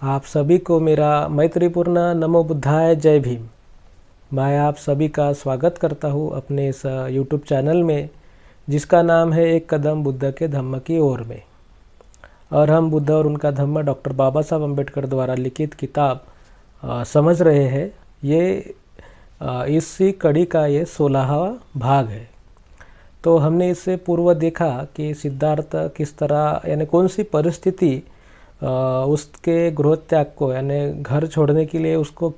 आप सभी को मेरा मैत्रीपूर्ण नमो बुद्धाय जय भीम। मैं आप सभी का स्वागत करता हूँ अपने इस यूट्यूब चैनल में जिसका नाम है एक कदम बुद्ध के धम्म की ओर में। और हम बुद्ध और उनका धम्म डॉक्टर बाबा साहब अम्बेडकर द्वारा लिखित किताब समझ रहे हैं। ये इसी कड़ी का ये 16वां भाग है। तो हमने इससे पूर्व देखा कि सिद्धार्थ किस तरह यानी कौन सी परिस्थिति उसके गृह त्याग को यानी घर छोड़ने के लिए उसको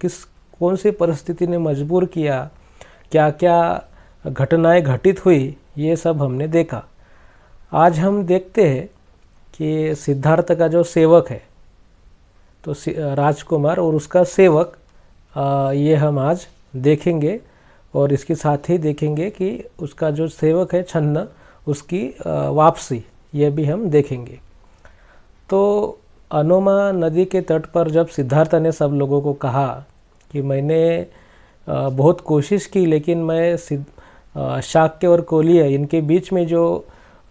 कौन सी परिस्थिति ने मजबूर किया, क्या क्या घटनाएं घटित हुई, ये सब हमने देखा। आज हम देखते हैं कि सिद्धार्थ का जो सेवक है तो राजकुमार और उसका सेवक ये हम आज देखेंगे। और इसके साथ ही देखेंगे कि उसका जो सेवक है छन्न, उसकी वापसी ये भी हम देखेंगे। तो अनोमा नदी के तट पर जब सिद्धार्थ ने सब लोगों को कहा कि मैंने बहुत कोशिश की लेकिन मैं शाक्य और कोलीय इनके बीच में जो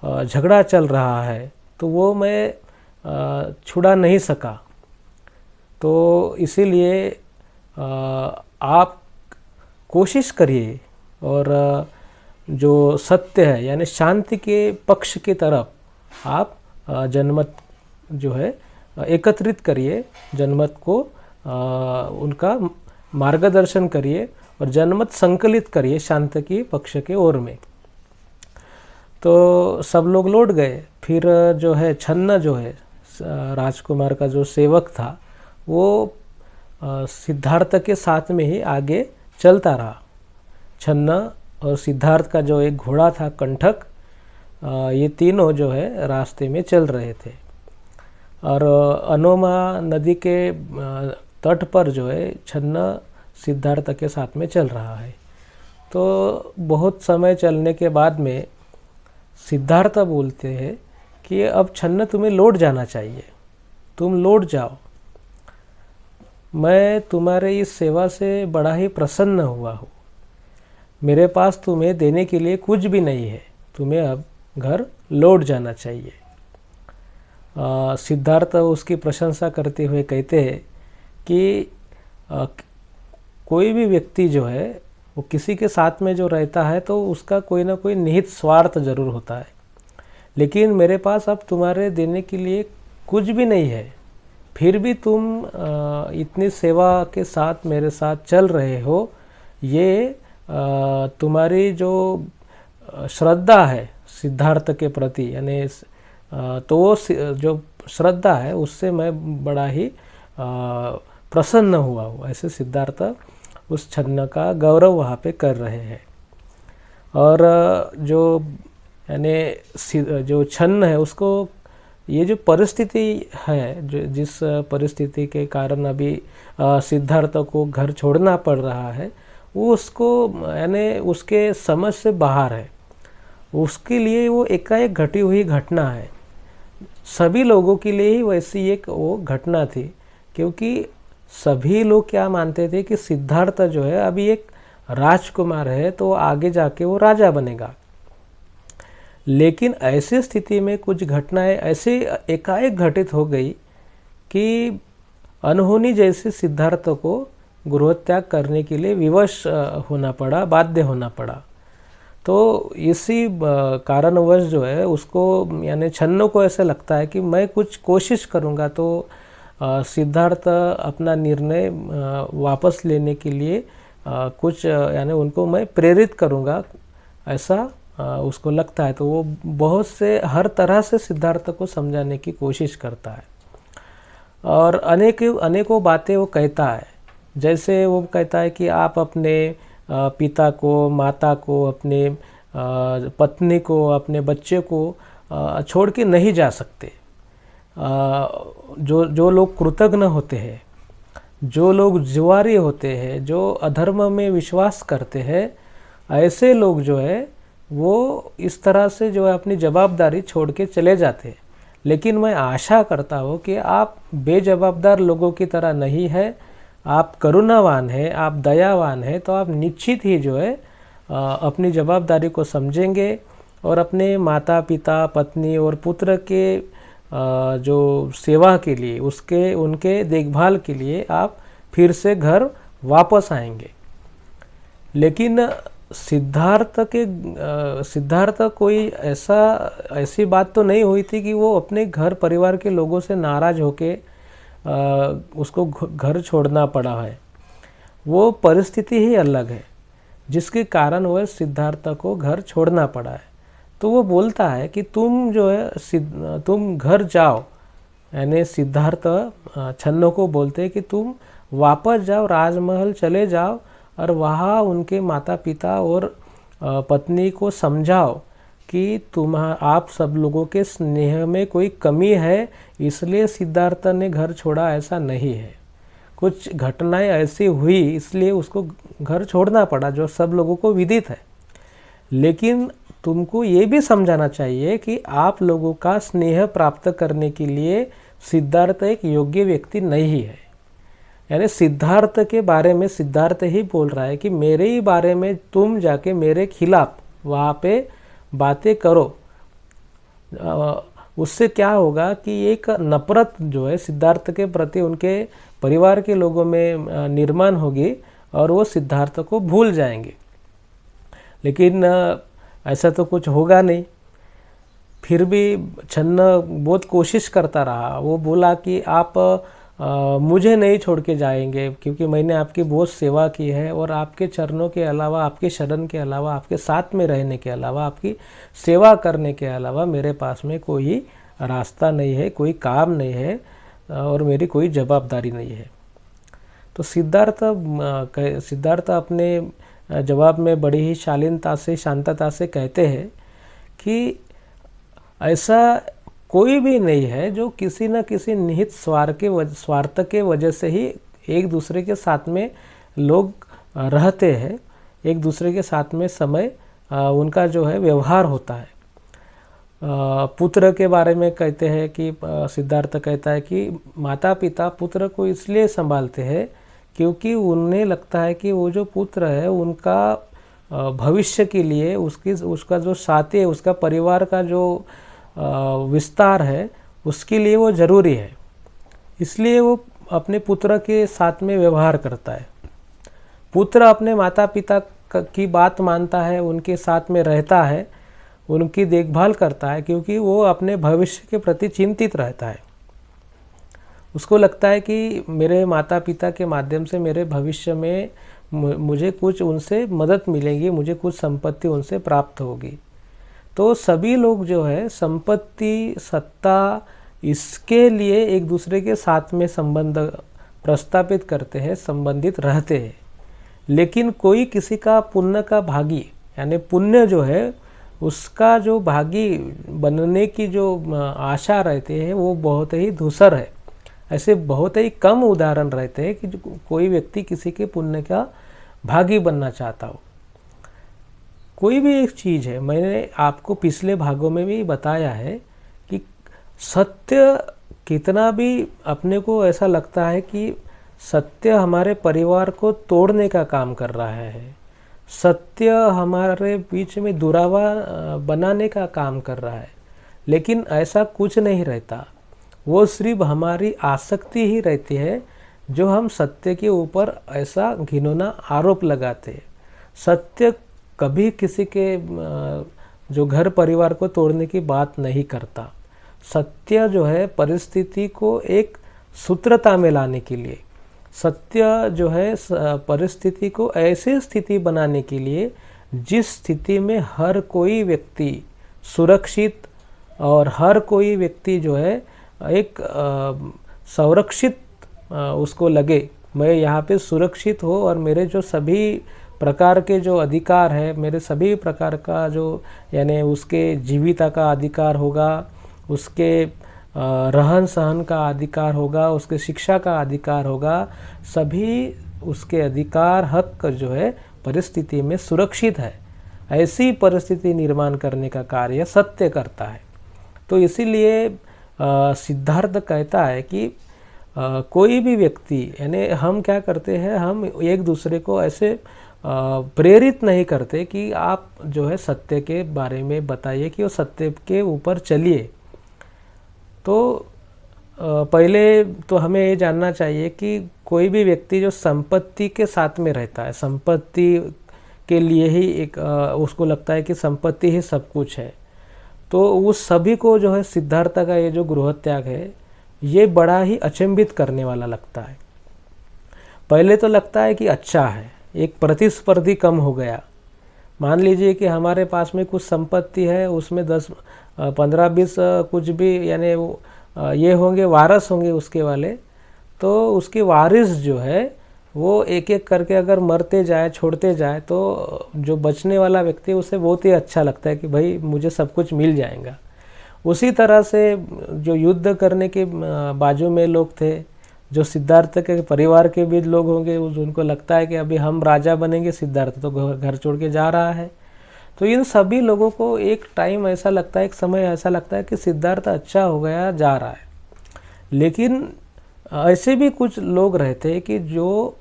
झगड़ा चल रहा है तो वो मैं छुड़ा नहीं सका, तो इसीलिए आप कोशिश करिए और जो सत्य है यानी शांति के पक्ष की तरफ आप जनमत जो है एकत्रित करिए, जनमत को उनका मार्गदर्शन करिए और जनमत संकलित करिए शांति की पक्ष के ओर में। तो सब लोग लौट गए। फिर जो है छन्न जो है राजकुमार का जो सेवक था वो सिद्धार्थ के साथ में ही आगे चलता रहा। छन्न और सिद्धार्थ का जो एक घोड़ा था कंठक, ये तीनों जो है रास्ते में चल रहे थे। और अनोमा नदी के तट पर जो है छन्न सिद्धार्थ के साथ में चल रहा है। तो बहुत समय चलने के बाद में सिद्धार्थ बोलते हैं कि अब छन्न तुम्हें लौट जाना चाहिए, तुम लौट जाओ। मैं तुम्हारे इस सेवा से बड़ा ही प्रसन्न हुआ हूँ। मेरे पास तुम्हें देने के लिए कुछ भी नहीं है, तुम्हें अब घर लौट जाना चाहिए। सिद्धार्थ उसकी प्रशंसा करते हुए कहते हैं कि कोई भी व्यक्ति जो है वो किसी के साथ में जो रहता है तो उसका कोई ना कोई निहित स्वार्थ जरूर होता है, लेकिन मेरे पास अब तुम्हारे देने के लिए कुछ भी नहीं है, फिर भी तुम इतनी सेवा के साथ मेरे साथ चल रहे हो। ये तुम्हारी जो श्रद्धा है सिद्धार्थ के प्रति यानी तो वो जो श्रद्धा है उससे मैं बड़ा ही प्रसन्न हुआ हूँ। ऐसे सिद्धार्थ उस छन्न का गौरव वहाँ पे कर रहे हैं। और जो यानी जो छन्न है उसको ये जो परिस्थिति है जो जिस परिस्थिति के कारण अभी सिद्धार्थ को घर छोड़ना पड़ रहा है वो उसको यानी उसके समझ से बाहर है। उसके लिए वो एकाएक घटी हुई घटना है। सभी लोगों के लिए ही वैसी एक वो घटना थी, क्योंकि सभी लोग क्या मानते थे कि सिद्धार्थ जो है अभी एक राजकुमार है तो आगे जाके वो राजा बनेगा। लेकिन ऐसी स्थिति में कुछ घटनाएं ऐसे एकाएक घटित हो गई कि अनहोनी जैसे सिद्धार्थ को गृह त्याग करने के लिए विवश होना पड़ा, बाध्य होना पड़ा। तो इसी कारणवश जो है उसको यानी छन्न को ऐसा लगता है कि मैं कुछ कोशिश करूँगा तो सिद्धार्थ अपना निर्णय वापस लेने के लिए कुछ यानी उनको मैं प्रेरित करूँगा, ऐसा उसको लगता है। तो वो बहुत से हर तरह से सिद्धार्थ को समझाने की कोशिश करता है और अनेकों बातें वो कहता है। जैसे वो कहता है कि आप अपने पिता को, माता को, अपने पत्नी को, अपने बच्चे को छोड़ के नहीं जा सकते। जो लोग कृतज्ञ होते हैं, जो लोग जुआरी होते हैं, जो अधर्म में विश्वास करते हैं, ऐसे लोग जो है वो इस तरह से जो है अपनी जवाबदारी छोड़ के चले जाते हैं। लेकिन मैं आशा करता हूँ कि आप बेजवाबदार लोगों की तरह नहीं है, आप करुणावान हैं, आप दयावान हैं, तो आप निश्चित ही जो है अपनी जवाबदारी को समझेंगे और अपने माता पिता, पत्नी और पुत्र के जो सेवा के लिए, उनके देखभाल के लिए आप फिर से घर वापस आएंगे। लेकिन सिद्धार्थ कोई ऐसी बात तो नहीं हुई थी कि वो अपने घर परिवार के लोगों से नाराज होके उसको घर छोड़ना पड़ा है। वो परिस्थिति ही अलग है जिसके कारण वह सिद्धार्थ को घर छोड़ना पड़ा है। तो वो बोलता है कि तुम जो है तुम घर जाओ, यानी सिद्धार्थ छन्नो को बोलते हैं कि तुम वापस जाओ, राजमहल चले जाओ और वहाँ उनके माता पिता और पत्नी को समझाओ कि आप सब लोगों के स्नेह में कोई कमी है, इसलिए सिद्धार्थ ने घर छोड़ा, ऐसा नहीं है। कुछ घटनाएं ऐसी हुई इसलिए उसको घर छोड़ना पड़ा, जो सब लोगों को विदित है। लेकिन तुमको ये भी समझाना चाहिए कि आप लोगों का स्नेह प्राप्त करने के लिए सिद्धार्थ एक योग्य व्यक्ति नहीं है। यानी सिद्धार्थ के बारे में सिद्धार्थ ही बोल रहा है कि मेरे ही बारे में तुम जाके मेरे खिलाफ वहाँ पे बातें करो, उससे क्या होगा कि एक नफरत जो है सिद्धार्थ के प्रति उनके परिवार के लोगों में निर्माण होगी और वो सिद्धार्थ को भूल जाएंगे। लेकिन ऐसा तो कुछ होगा नहीं। फिर भी छन्ना बहुत कोशिश करता रहा। वो बोला कि आप मुझे नहीं छोड़ के जाएंगे, क्योंकि मैंने आपकी बहुत सेवा की है और आपके चरणों के अलावा, आपके शरण के अलावा, आपके साथ में रहने के अलावा, आपकी सेवा करने के अलावा मेरे पास में कोई रास्ता नहीं है, कोई काम नहीं है और मेरी कोई जवाबदारी नहीं है। तो सिद्धार्थ अपने जवाब में बड़ी ही शालीनता से, शांतता से कहते हैं कि ऐसा कोई भी नहीं है जो किसी न किसी निहित स्वार्थ के वजह से ही एक दूसरे के साथ में लोग रहते हैं, एक दूसरे के साथ में समय उनका जो है व्यवहार होता है। पुत्र के बारे में कहते हैं कि सिद्धार्थ कहता है कि माता पिता पुत्र को इसलिए संभालते हैं क्योंकि उन्हें लगता है कि वो जो पुत्र है उनका भविष्य के लिए उसका जो साथी है, उसका परिवार का जो विस्तार है, उसके लिए वो ज़रूरी है। इसलिए वो अपने पुत्र के साथ में व्यवहार करता है। पुत्र अपने माता पिता की बात मानता है, उनके साथ में रहता है, उनकी देखभाल करता है, क्योंकि वो अपने भविष्य के प्रति चिंतित रहता है। उसको लगता है कि मेरे माता पिता के माध्यम से मेरे भविष्य में मुझे कुछ उनसे मदद मिलेगी, मुझे कुछ संपत्ति उनसे प्राप्त होगी। तो सभी लोग जो है संपत्ति, सत्ता, इसके लिए एक दूसरे के साथ में संबंध प्रस्तापित करते हैं, संबंधित रहते हैं। लेकिन कोई किसी का पुण्य का भागी, यानी पुण्य जो है उसका जो भागी बनने की जो आशा रहती है वो बहुत ही धूसर है। ऐसे बहुत ही कम उदाहरण रहते हैं कि कोई व्यक्ति किसी के पुण्य का भागी बनना चाहता हो। कोई भी एक चीज़ है, मैंने आपको पिछले भागों में भी बताया है कि सत्य कितना भी अपने को ऐसा लगता है कि सत्य हमारे परिवार को तोड़ने का काम कर रहा है, सत्य हमारे बीच में दुरावा बनाने का काम कर रहा है, लेकिन ऐसा कुछ नहीं रहता। वो सिर्फ हमारी आसक्ति ही रहती है जो हम सत्य के ऊपर ऐसा घिनौना आरोप लगाते हैं। सत्य कभी किसी के जो घर परिवार को तोड़ने की बात नहीं करता। सत्य जो है परिस्थिति को एक सूत्रता में लाने के लिए, सत्य जो है परिस्थिति को ऐसी स्थिति बनाने के लिए जिस स्थिति में हर कोई व्यक्ति सुरक्षित और हर कोई व्यक्ति जो है एक संरक्षित उसको लगे, मैं यहाँ पे सुरक्षित हो और मेरे जो सभी प्रकार के जो अधिकार है, मेरे सभी प्रकार का जो यानी उसके जीविता का अधिकार होगा, उसके रहन सहन का अधिकार होगा, उसके शिक्षा का अधिकार होगा, सभी उसके अधिकार हक जो है परिस्थिति में सुरक्षित है। ऐसी परिस्थिति निर्माण करने का कार्य सत्य करता है। तो इसीलिए सिद्धार्थ कहता है कि कोई भी व्यक्ति, यानी हम क्या करते हैं, हम एक दूसरे को ऐसे प्रेरित नहीं करते कि आप जो है सत्य के बारे में बताइए कि वो सत्य के ऊपर चलिए। तो पहले तो हमें ये जानना चाहिए कि कोई भी व्यक्ति जो संपत्ति के साथ में रहता है, संपत्ति के लिए ही उसको लगता है कि संपत्ति ही सब कुछ है, तो उस सभी को जो है सिद्धार्थ का ये जो गृह त्याग है ये बड़ा ही अचंभित करने वाला लगता है। पहले तो लगता है कि अच्छा है, एक प्रतिस्पर्धी कम हो गया। मान लीजिए कि हमारे पास में कुछ संपत्ति है, उसमें 10, 15, 20 कुछ भी यानी ये होंगे, वारिस होंगे उसके वाले, तो उसके वारिस जो है वो एक एक करके अगर मरते जाए, छोड़ते जाए, तो जो बचने वाला व्यक्ति उसे बहुत ही अच्छा लगता है कि भाई मुझे सब कुछ मिल जाएगा। उसी तरह से जो युद्ध करने के बाजू में लोग थे, जो सिद्धार्थ के परिवार के भी लोग होंगे, उनको लगता है कि अभी हम राजा बनेंगे, सिद्धार्थ तो घर छोड़ के जा रहा है। तो इन सभी लोगों को एक टाइम ऐसा लगता है, एक समय ऐसा लगता है कि सिद्धार्थ अच्छा हो गया, जा रहा है। लेकिन ऐसे भी कुछ लोग रहते हैं कि जो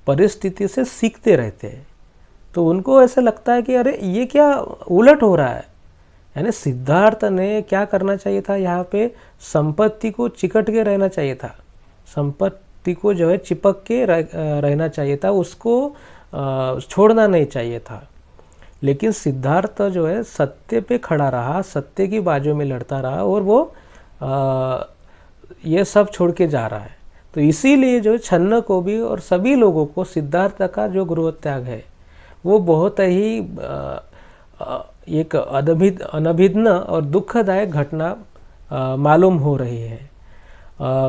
परिस्थिति से सीखते रहते हैं, तो उनको ऐसा लगता है कि अरे ये क्या उलट हो रहा है। यानी सिद्धार्थ ने क्या करना चाहिए था, यहाँ पे संपत्ति को चिकट के रहना चाहिए था, संपत्ति को जो है चिपक के रहना चाहिए था, उसको छोड़ना नहीं चाहिए था। लेकिन सिद्धार्थ जो है सत्य पे खड़ा रहा, सत्य की बाजू में लड़ता रहा, और वो ये सब छोड़ के जा रहा है। तो इसीलिए जो छन्न को भी और सभी लोगों को सिद्धार्थ का जो गृह त्याग है वो बहुत ही एक अनभिन्न और दुखदायक घटना मालूम हो रही है।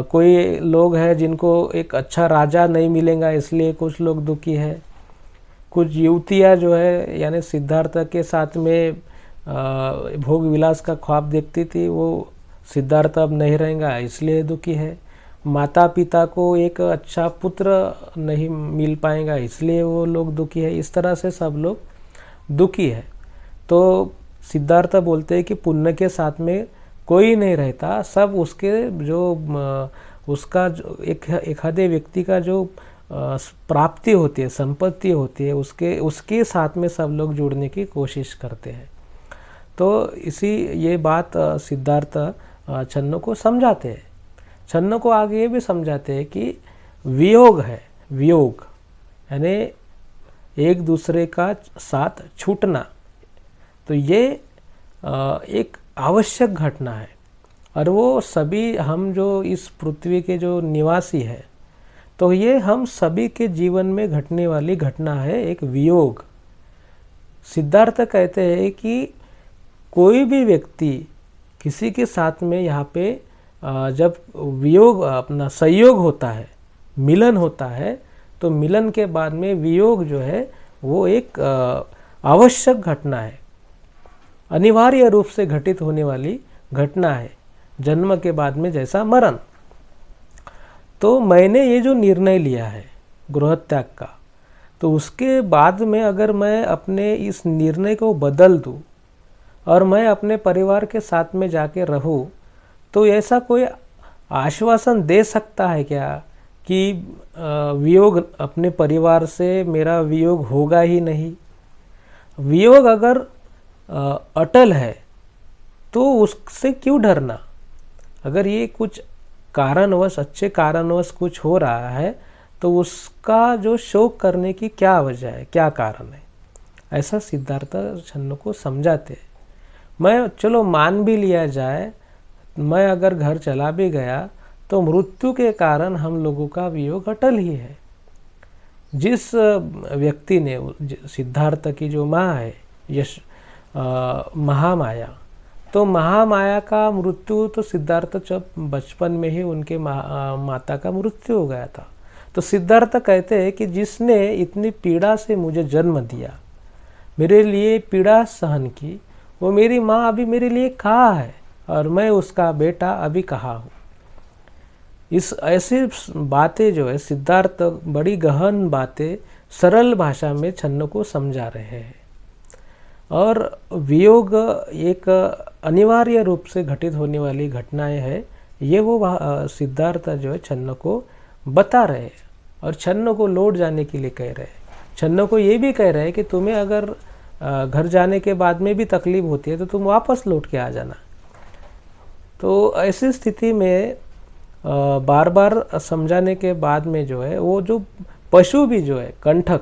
कोई लोग हैं जिनको एक अच्छा राजा नहीं मिलेगा, इसलिए कुछ लोग दुखी है। कुछ युवतियाँ जो है यानी सिद्धार्थ के साथ में भोग विलास का ख्वाब देखती थी, वो सिद्धार्थ अब नहीं रहेगा इसलिए दुखी है। माता पिता को एक अच्छा पुत्र नहीं मिल पाएगा इसलिए वो लोग दुखी है। इस तरह से सब लोग दुखी है। तो सिद्धार्थ बोलते हैं कि पुण्य के साथ में कोई नहीं रहता, सब उसके जो उसका जो एक आधे व्यक्ति का जो प्राप्ति होती है, संपत्ति होती है, उसके साथ में सब लोग जुड़ने की कोशिश करते हैं। तो ये बात सिद्धार्थ छन्न को समझाते हैं। छन्न को आगे ये भी समझाते हैं कि वियोग है, वियोग यानी एक दूसरे का साथ छूटना, तो ये एक आवश्यक घटना है। और वो सभी हम जो इस पृथ्वी के जो निवासी है, तो ये हम सभी के जीवन में घटने वाली घटना है, एक वियोग। सिद्धार्थ कहते हैं कि कोई भी व्यक्ति किसी के साथ में यहाँ पे जब वियोग अपना संयोग होता है, मिलन होता है, तो मिलन के बाद में वियोग जो है वो एक आवश्यक घटना है, अनिवार्य रूप से घटित होने वाली घटना है, जन्म के बाद में जैसा मरण। तो मैंने ये जो निर्णय लिया है गृह त्याग का, तो उसके बाद में अगर मैं अपने इस निर्णय को बदल दूं और मैं अपने परिवार के साथ में जाके रहूं, तो ऐसा कोई आश्वासन दे सकता है क्या कि वियोग अपने परिवार से मेरा वियोग होगा ही नहीं। वियोग अगर अटल है तो उससे क्यों डरना। अगर ये कुछ कारणवश, अच्छे कारणवश कुछ हो रहा है, तो उसका जो शोक करने की क्या वजह है, क्या कारण है, ऐसा सिद्धार्थ छन्न को समझाते हैं। मैं चलो मान भी लिया जाए, मैं अगर घर चला भी गया तो मृत्यु के कारण हम लोगों का वियोग अटल ही है। जिस व्यक्ति ने, सिद्धार्थ की जो माँ है महामाया, तो महामाया का मृत्यु तो सिद्धार्थ जब बचपन में ही उनके माता का मृत्यु हो गया था। तो सिद्धार्थ कहते हैं कि जिसने इतनी पीड़ा से मुझे जन्म दिया, मेरे लिए पीड़ा सहन की, वो मेरी माँ अभी मेरे लिए कहाँ है और मैं उसका बेटा अभी कहाँ हूँ। इस ऐसी बातें जो है सिद्धार्थ बड़ी गहन बातें सरल भाषा में छन्न को समझा रहे हैं। और वियोग एक अनिवार्य रूप से घटित होने वाली घटनाएं है, ये वो सिद्धार्थ जो है छन्न को बता रहे हैं और छन्न को लौट जाने के लिए कह रहे हैं। छन्न को ये भी कह रहे हैं कि तुम्हें अगर घर जाने के बाद में भी तकलीफ होती है तो तुम वापस लौट के आ जाना। तो ऐसी स्थिति में बार बार समझाने के बाद में जो है वो जो पशु भी जो है कंठक,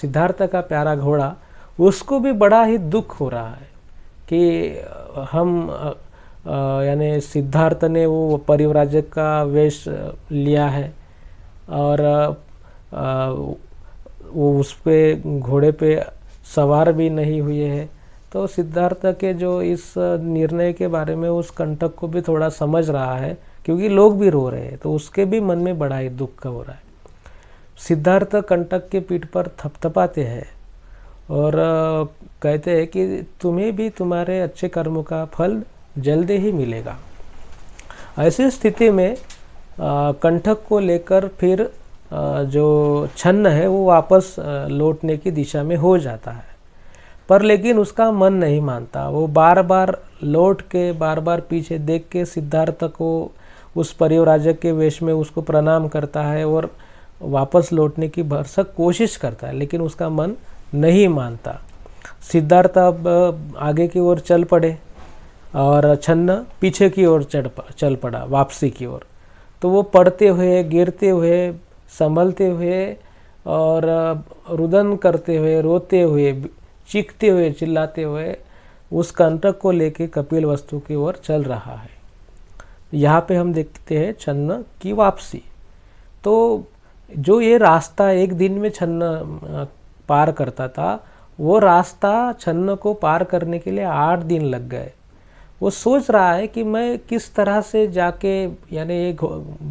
सिद्धार्थ का प्यारा घोड़ा, उसको भी बड़ा ही दुख हो रहा है कि हम यानी सिद्धार्थ ने वो परिव्राजक का वेश लिया है और वो उस पे घोड़े पे सवार भी नहीं हुए हैं। तो सिद्धार्थ के जो इस निर्णय के बारे में उस कंटक को भी थोड़ा समझ रहा है, क्योंकि लोग भी रो रहे हैं, तो उसके भी मन में बड़ा ही दुख हो रहा है। सिद्धार्थ कंटक के पीठ पर थपथपाते हैं और कहते हैं कि तुम्हें भी तुम्हारे अच्छे कर्मों का फल जल्दी ही मिलेगा। ऐसी स्थिति में कंठक को लेकर फिर जो छन्न है वो वापस लौटने की दिशा में हो जाता है, पर लेकिन उसका मन नहीं मानता। वो बार बार लौट के बार बार पीछे देख के सिद्धार्थ को उस परिव्राजक के वेश में उसको प्रणाम करता है और वापस लौटने की भरसक कोशिश करता है, लेकिन उसका मन नहीं मानता। सिद्धार्थ अब आगे की ओर चल पड़े और छन्न पीछे की ओर चल पड़ा, वापसी की ओर। तो वो पड़ते हुए, गिरते हुए, संभलते हुए और रुदन करते हुए, रोते हुए, चीखते हुए, चिल्लाते हुए उस कंटक को लेके कपिल वस्तु की ओर चल रहा है। यहाँ पे हम देखते हैं छन्न की वापसी। तो जो ये रास्ता एक दिन में छन्न पार करता था, वो रास्ता छन्न को पार करने के लिए 8 दिन लग गए। वो सोच रहा है कि मैं किस तरह से जाके यानी ये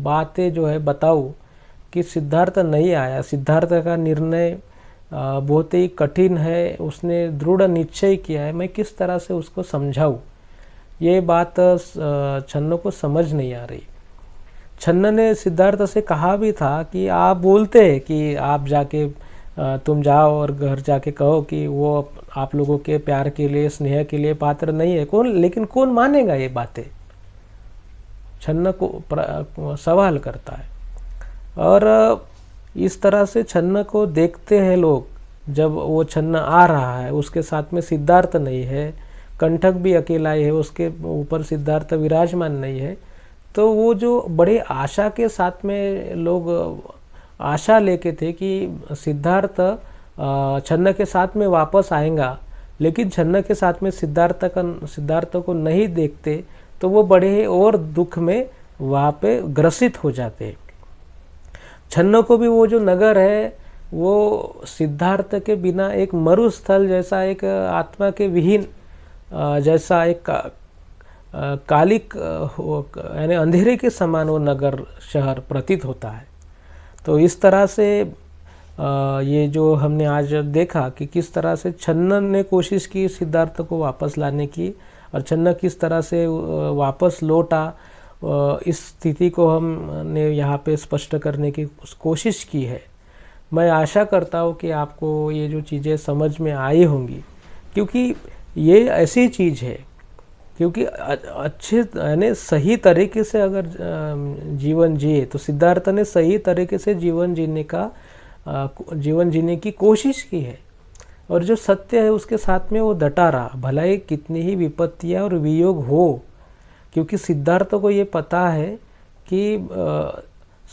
बातें जो है बताऊँ कि सिद्धार्थ नहीं आया। सिद्धार्थ का निर्णय बहुत ही कठिन है, उसने दृढ़ निश्चय किया है, मैं किस तरह से उसको समझाऊँ। ये बात छन्न को समझ नहीं आ रही। छन्न ने सिद्धार्थ से कहा भी था कि आप बोलते हैं कि आप जाके तुम जाओ और घर जाके कहो कि वो आप लोगों के प्यार के लिए, स्नेह के लिए पात्र नहीं है। लेकिन कौन मानेगा ये बातें? छन्न को सवाल करता है। और इस तरह से छन्न को देखते हैं लोग। जब वो छन्न आ रहा है, उसके साथ में सिद्धार्थ नहीं है, कंठक भी अकेला ही है, उसके ऊपर सिद्धार्थ विराजमान नहीं है, तो वो जो बड़े आशा के साथ में लोग आशा लेके थे कि सिद्धार्थ छन्न के साथ में वापस आएगा, लेकिन छन्न के साथ में सिद्धार्थ को नहीं देखते, तो वो बड़े और दुख में वहाँ पे ग्रसित हो जाते। छन्न को भी वो जो नगर है वो सिद्धार्थ के बिना एक मरुस्थल जैसा, एक आत्मा के विहीन जैसा, एक कालिक यानी अंधेरे के समान वो नगर, शहर प्रतीत होता है। तो इस तरह से ये जो हमने आज देखा कि किस तरह से छन्न ने कोशिश की सिद्धार्थ को वापस लाने की, और छन्न किस तरह से वापस लौटा, इस स्थिति को हमने यहाँ पे स्पष्ट करने की कोशिश की है। मैं आशा करता हूँ कि आपको ये जो चीज़ें समझ में आई होंगी, क्योंकि ये ऐसी चीज़ है, क्योंकि अच्छे यानी सही तरीके से अगर जीवन जिए, तो सिद्धार्थ ने सही तरीके से जीवन जीने की कोशिश की है, और जो सत्य है उसके साथ में वो डटा रहा, भला ही कितनी ही विपत्तियाँ और वियोग हो। क्योंकि सिद्धार्थ को ये पता है कि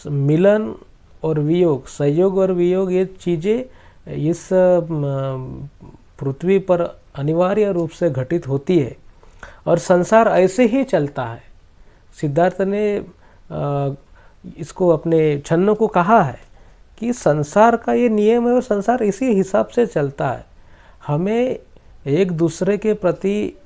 मिलन और वियोग, संयोग और वियोग, ये चीज़ें इस पृथ्वी पर अनिवार्य रूप से घटित होती है, और संसार ऐसे ही चलता है। सिद्धार्थ ने इसको अपने छन्न को कहा है कि संसार का ये नियम है और संसार इसी हिसाब से चलता है। हमें एक दूसरे के प्रति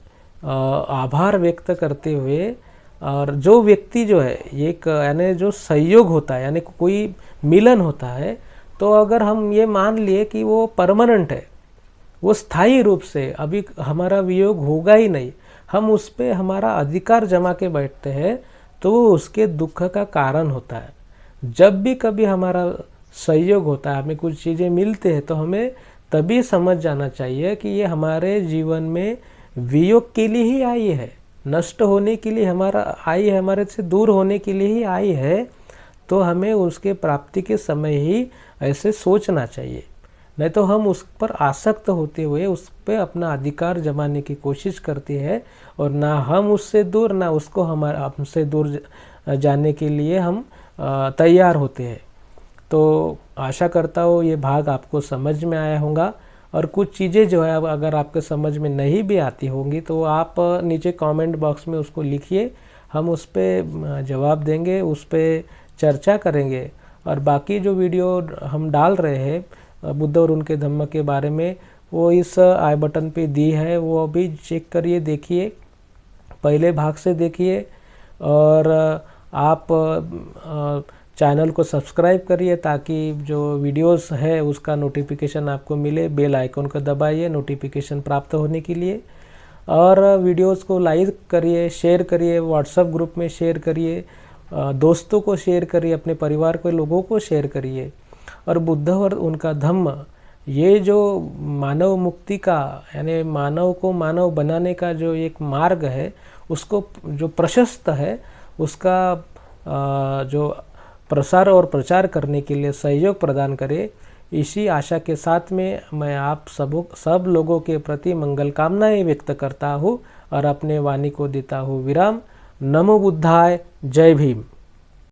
आभार व्यक्त करते हुए, और जो व्यक्ति जो है एक यानी जो संयोग होता है, यानी कोई मिलन होता है, तो अगर हम ये मान लिए कि वो परमानेंट है, वो स्थायी रूप से अभी हमारा वियोग होगा ही नहीं, हम उस पर हमारा अधिकार जमा के बैठते हैं, तो वो उसके दुख का कारण होता है। जब भी कभी हमारा संयोग होता है, हमें कुछ चीज़ें मिलते हैं, तो हमें तभी समझ जाना चाहिए कि ये हमारे जीवन में वियोग के लिए ही आई है, नष्ट होने के लिए हमारा आई है, हमारे से दूर होने के लिए ही आई है। तो हमें उसके प्राप्ति के समय ही ऐसे सोचना चाहिए, नहीं तो हम उस पर आसक्त होते हुए उस पर अपना अधिकार जमाने की कोशिश करते हैं, और ना हम उससे दूर, ना उसको हमसे दूर जाने के लिए हम तैयार होते हैं। तो आशा करता हूँ ये भाग आपको समझ में आया होगा, और कुछ चीज़ें जो है अगर आपके समझ में नहीं भी आती होंगी तो आप नीचे कमेंट बॉक्स में उसको लिखिए, हम उस पर जवाब देंगे, उस पर चर्चा करेंगे। और बाकी जो वीडियो हम डाल रहे हैं बुद्ध और उनके धम्म के बारे में, वो इस आई बटन पे दी है, वो अभी चेक करिए, देखिए, पहले भाग से देखिए। और आप चैनल को सब्सक्राइब करिए ताकि जो वीडियोस है उसका नोटिफिकेशन आपको मिले। बेल आइकन को दबाइए नोटिफिकेशन प्राप्त होने के लिए। और वीडियोस को लाइक करिए, शेयर करिए, व्हाट्सएप ग्रुप में शेयर करिए, दोस्तों को शेयर करिए, अपने परिवार के लोगों को शेयर करिए। और बुद्ध और उनका धम्म, ये जो मानव मुक्ति का, यानी मानव को मानव बनाने का जो एक मार्ग है, उसको जो प्रशस्त है, उसका जो प्रसार और प्रचार करने के लिए सहयोग प्रदान करे। इसी आशा के साथ में मैं आप सब लोगों के प्रति मंगल कामनाएं व्यक्त करता हूँ और अपने वाणी को देता हूँ विराम। नमो बुद्धाय। जय भीम।